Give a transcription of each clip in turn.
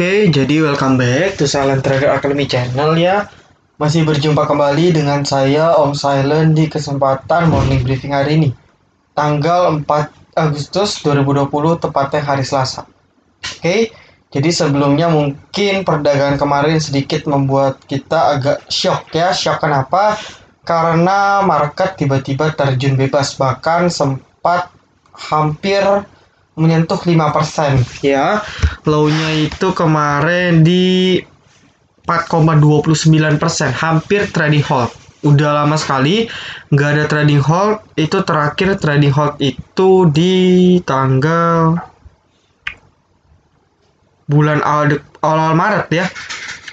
Oke, jadi welcome back to Silent Trader Academy channel ya. Masih berjumpa kembali dengan saya Om Silent di kesempatan morning briefing hari ini. Tanggal 4 Agustus 2020 tepatnya hari Selasa. Oke, jadi sebelumnya mungkin perdagangan kemarin sedikit membuat kita agak shock ya. Shock kenapa? Karena market tiba-tiba terjun bebas, bahkan sempat hampir menyentuh 5% ya. Low-nya itu kemarin di 4,29%, hampir trading hold. Udah lama sekali nggak ada trading hold. Itu terakhir trading hold itu di tanggal bulan awal Maret ya.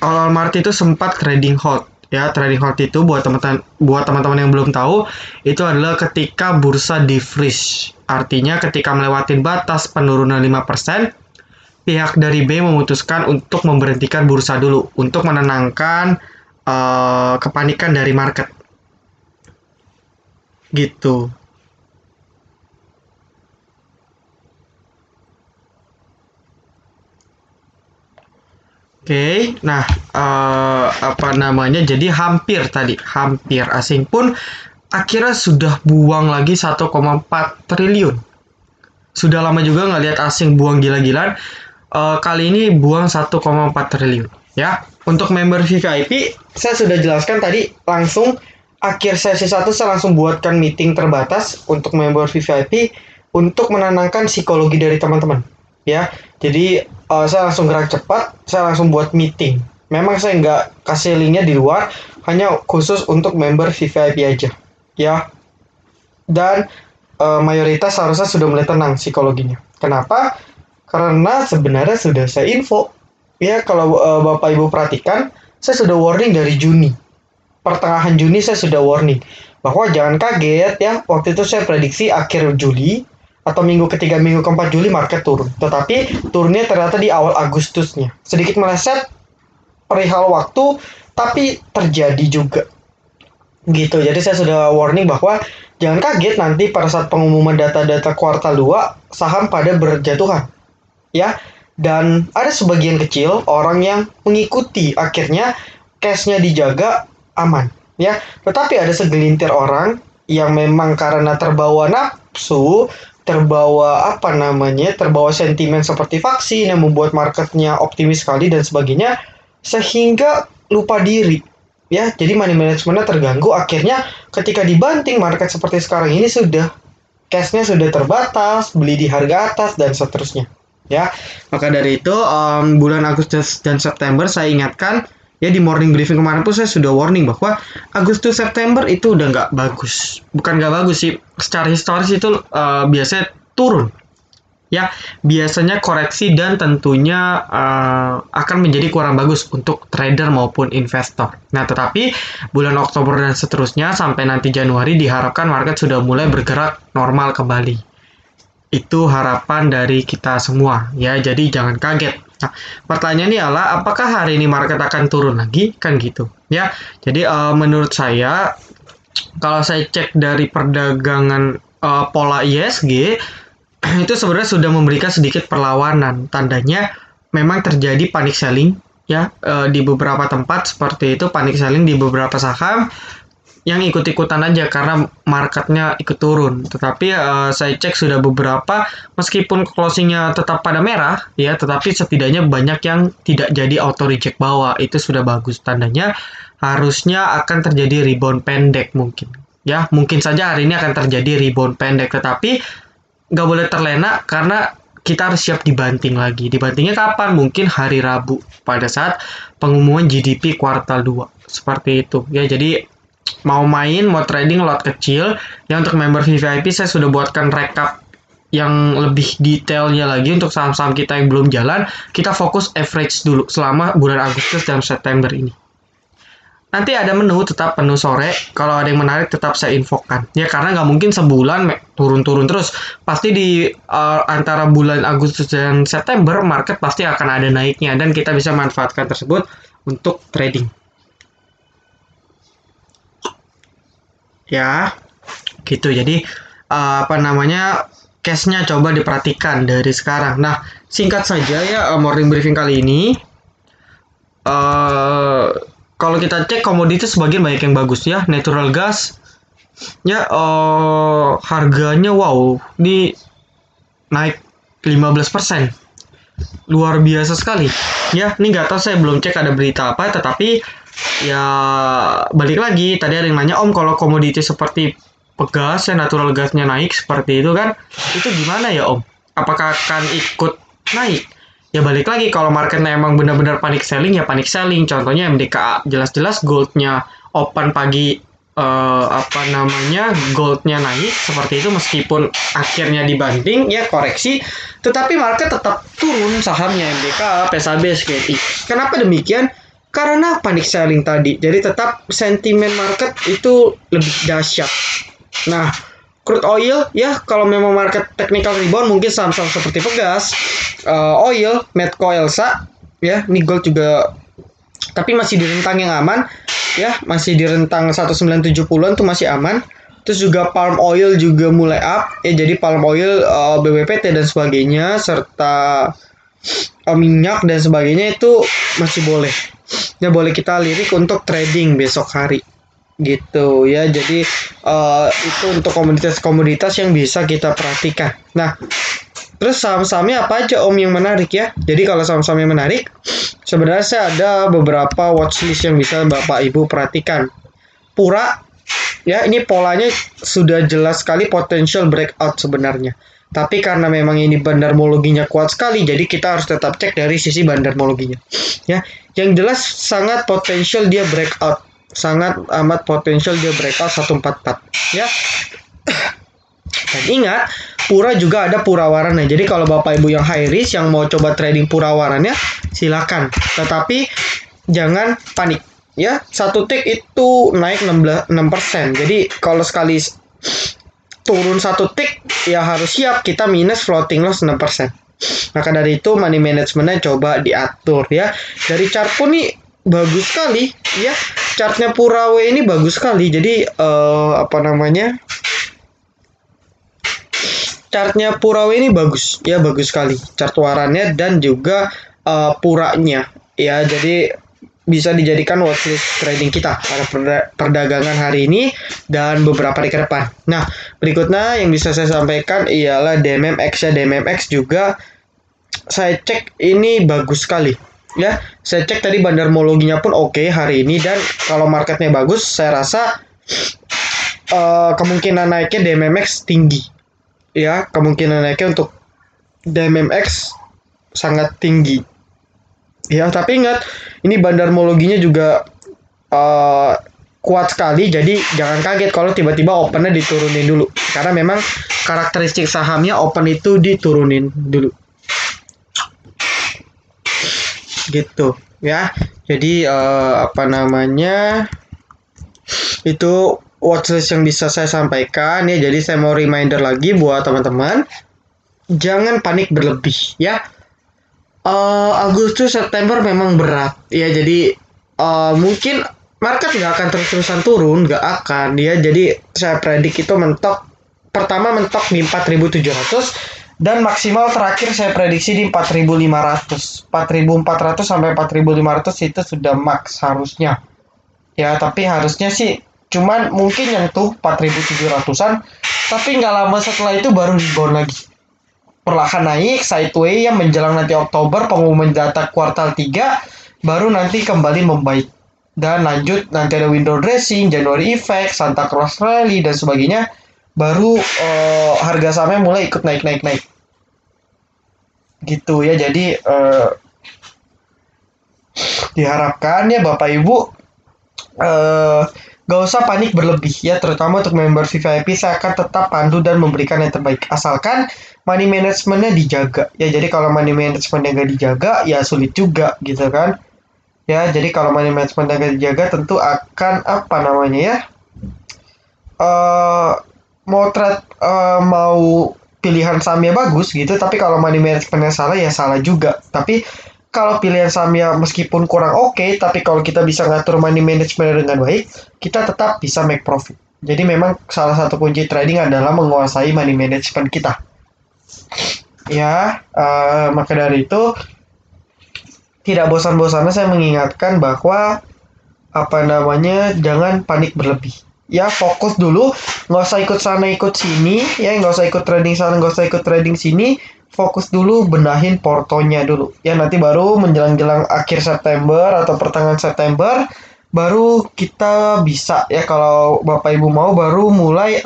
Awal Maret itu sempat trading hold. Ya, trading hold itu buat teman-teman yang belum tahu, itu adalah ketika bursa di-freeze. Artinya ketika melewati batas penurunan 5%, pihak dari B memutuskan untuk memberhentikan bursa dulu untuk menenangkan kepanikan dari market. Gitu. Oke, nah jadi hampir asing pun akhirnya sudah buang lagi 1,4 triliun. Sudah lama juga nggak lihat asing buang gila-gilaan. Kali ini buang 1,4 triliun ya. Untuk member VIP saya sudah jelaskan tadi, langsung akhir sesi 1 saya langsung buatkan meeting terbatas untuk member VIP untuk menenangkan psikologi dari teman-teman ya. Jadi saya langsung gerak cepat, saya langsung buat meeting. Memang saya nggak kasih linknya di luar, hanya khusus untuk member VIP aja ya. Dan mayoritas harusnya sudah mulai tenang psikologinya. Kenapa? Karena sebenarnya sudah saya info. Ya, kalau Bapak Ibu perhatikan, saya sudah warning dari Juni. Pertengahan Juni saya sudah warning. Bahwa jangan kaget ya, waktu itu saya prediksi akhir Juli, atau minggu ketiga, minggu keempat Juli market turun. Tetapi turunnya ternyata di awal Agustusnya. Sedikit meleset perihal waktu, tapi terjadi juga. Gitu, jadi saya sudah warning bahwa jangan kaget nanti pada saat pengumuman data-data kuartal 2, saham pada berjatuhan. Ya, dan ada sebagian kecil orang yang mengikuti, akhirnya cash-nya dijaga aman. Ya, tetapi ada segelintir orang yang memang karena terbawa nafsu, terbawa terbawa sentimen seperti vaksin yang membuat marketnya optimis sekali dan sebagainya, sehingga lupa diri. Ya, jadi money managementnya terganggu. Akhirnya ketika dibanting market seperti sekarang ini, sudah cash-nya sudah terbatas, beli di harga atas dan seterusnya. Ya, maka dari itu bulan Agustus dan September saya ingatkan ya, di morning briefing kemarin pun saya sudah warning bahwa Agustus September itu udah nggak bagus. Bukan nggak bagus sih, secara historis itu biasanya turun. Ya, biasanya koreksi dan tentunya akan menjadi kurang bagus untuk trader maupun investor. Nah, tetapi bulan Oktober dan seterusnya sampai nanti Januari diharapkan market sudah mulai bergerak normal kembali. Itu harapan dari kita semua ya, jadi jangan kaget. Nah, pertanyaannya adalah apakah hari ini market akan turun lagi? Kan gitu ya. Jadi menurut saya, kalau saya cek dari perdagangan pola ISG, itu sebenarnya sudah memberikan sedikit perlawanan. Tandanya memang terjadi panic selling ya, di beberapa tempat seperti itu, panic selling di beberapa saham yang ikut-ikutan aja karena marketnya ikut turun. Tetapi saya cek sudah beberapa, meskipun closingnya tetap pada merah ya, tetapi setidaknya banyak yang tidak jadi auto reject bawah. Itu sudah bagus, tandanya harusnya akan terjadi rebound pendek mungkin ya. Mungkin saja hari ini akan terjadi rebound pendek, tetapi nggak boleh terlena karena kita harus siap dibanting lagi. Dibantingnya kapan? Mungkin hari Rabu pada saat pengumuman GDP kuartal 2. Seperti itu ya. Jadi mau main, mau trading lot kecil ya, untuk member VIP saya sudah buatkan recap yang lebih detailnya lagi untuk saham-saham kita yang belum jalan. Kita fokus average dulu selama bulan Agustus dan September ini. Nanti ada menu, tetap menu sore. Kalau ada yang menarik tetap saya infokan. Ya, karena nggak mungkin sebulan turun-turun terus. Pasti di antara bulan Agustus dan September, market pasti akan ada naiknya. Dan kita bisa manfaatkan tersebut untuk trading. Ya, gitu. Jadi, case-nya coba diperhatikan dari sekarang. Nah, singkat saja ya morning briefing kali ini. Kalau kita cek komoditas sebagian banyak yang bagus ya. Natural gas ya harganya wow, di naik 15%. Luar biasa sekali. Ya, ini nggak tahu, saya belum cek ada berita apa, tetapi ya balik lagi tadi ada yang nanya, Om, kalau komoditi seperti pegas ya, natural gasnya naik seperti itu kan, itu gimana ya Om? Apakah akan ikut naik? Ya balik lagi, kalau marketnya emang benar-benar panic selling ya panic selling. Contohnya MDKA, jelas-jelas goldnya open pagi goldnya naik seperti itu, meskipun akhirnya dibanting ya koreksi, tetapi market tetap turun sahamnya MDKA, PSAB, SKI. Kenapa demikian? Karena panic selling tadi. Jadi tetap sentimen market itu lebih dahsyat. Nah, crude oil ya, kalau memang market technical rebound mungkin saham-saham seperti pegas, oil, Medco, Elsa ya, ini gold juga tapi masih di rentang yang aman ya, masih di rentang 1970-an tuh masih aman. Terus juga palm oil juga mulai up ya, jadi palm oil, BWPT dan sebagainya, serta minyak dan sebagainya itu masih boleh ya, boleh kita lirik untuk trading besok hari gitu ya. Jadi itu untuk komoditas-komoditas yang bisa kita perhatikan. Nah, terus saham-sahamnya apa aja Om yang menarik ya? Jadi kalau saham-saham yang menarik, sebenarnya saya ada beberapa watchlist yang bisa Bapak Ibu perhatikan. Pura, ya ini polanya sudah jelas sekali potensial breakout sebenarnya. Tapi karena memang ini bandarmologinya kuat sekali, jadi kita harus tetap cek dari sisi bandarmologinya. Ya, yang jelas sangat potensial dia breakout, sangat amat potensial dia breakout 144. Ya. Dan ingat, Pura juga ada Purawarana. Jadi kalau Bapak Ibu yang high risk yang mau coba trading Purawaranya, silakan. Tetapi jangan panik ya. Satu tick itu naik 6%. Jadi kalau sekali turun satu tick ya harus siap kita minus floating loss 6%. Maka dari itu money managementnya coba diatur ya. Dari chart pun nih bagus sekali ya. Chartnya Purawe ini bagus sekali. Jadi chartnya Purawe ini bagus ya, bagus sekali chart warannya dan juga puranya ya. Jadi bisa dijadikan watchlist trading kita pada perdagangan hari ini dan beberapa hari ke depan. Nah, berikutnya yang bisa saya sampaikan ialah DMMX ya. DMMX juga saya cek ini bagus sekali ya. Saya cek tadi bandarmologinya pun oke hari ini, dan kalau marketnya bagus saya rasa kemungkinan naiknya DMMX tinggi ya. Kemungkinan naiknya untuk DMMX sangat tinggi ya. Tapi ingat, ini bandarmologinya juga kuat sekali, jadi jangan kaget kalau tiba-tiba opennya diturunin dulu, karena memang karakteristik sahamnya open itu diturunin dulu gitu ya. Jadi itu watchlist yang bisa saya sampaikan ya. Jadi saya mau reminder lagi buat teman-teman, jangan panik berlebih ya. Agustus September memang berat ya. Jadi mungkin market nggak akan terus-terusan turun, nggak akan ya. Jadi saya predik itu mentok di 4.700 dan maksimal terakhir saya prediksi di 4.500. 4.400 sampai 4.500 itu sudah max harusnya ya. Tapi harusnya sih cuman mungkin yang tuh 4.700-an, tapi nggak lama setelah itu baru rebound lagi, perlahan naik sideways ya, menjelang nanti Oktober pengumuman data kuartal 3 baru nanti kembali membaik, dan lanjut nanti ada window dressing, January effect, Santa Claus rally dan sebagainya, baru harga sahamnya mulai ikut naik gitu ya. Jadi diharapkan ya Bapak Ibu gak usah panik berlebih ya, terutama untuk member VIP. Saya akan tetap pandu dan memberikan yang terbaik asalkan money managementnya dijaga ya. Jadi kalau money managementnya nggak dijaga ya sulit juga gitu kan ya. Jadi kalau money managementnya nggak dijaga tentu akan mau pilihan sahamnya bagus gitu, tapi kalau money managementnya salah ya salah juga. Tapi kalau pilihan sahamnya meskipun kurang oke, tapi kalau kita bisa ngatur money management dengan baik, kita tetap bisa make profit. Jadi memang salah satu kunci trading adalah menguasai money management kita Ya, maka dari itu tidak bosan-bosannya saya mengingatkan bahwa jangan panik berlebih. Ya, fokus dulu, nggak usah ikut sana ikut sini, ya nggak usah ikut trading sana, nggak usah ikut trading sini. Fokus dulu, benahin portonya dulu. Ya, nanti baru menjelang-jelang akhir September atau pertengahan September, baru kita bisa ya, kalau Bapak Ibu mau baru mulai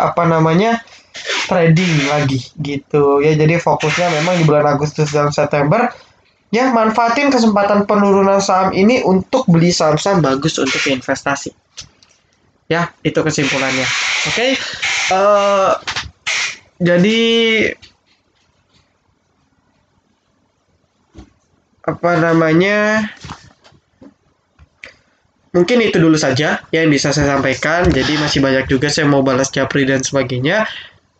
trading lagi gitu ya. Jadi fokusnya memang di bulan Agustus dan September. Ya, manfaatin kesempatan penurunan saham ini untuk beli saham-saham bagus untuk investasi. Ya, itu kesimpulannya. Oke, jadi mungkin itu dulu saja yang bisa saya sampaikan. Jadi masih banyak juga saya mau balas japri dan sebagainya.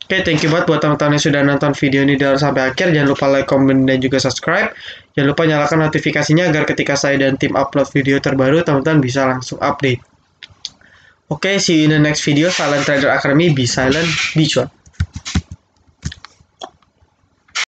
Oke, thank you banget buat teman-teman yang sudah nonton video ini dari sampai akhir. Jangan lupa like, comment, dan juga subscribe. Jangan lupa nyalakan notifikasinya agar ketika saya dan tim upload video terbaru, teman-teman bisa langsung update. Oke, see you in the next video. Silent Trader Academy, be silent, be cuan.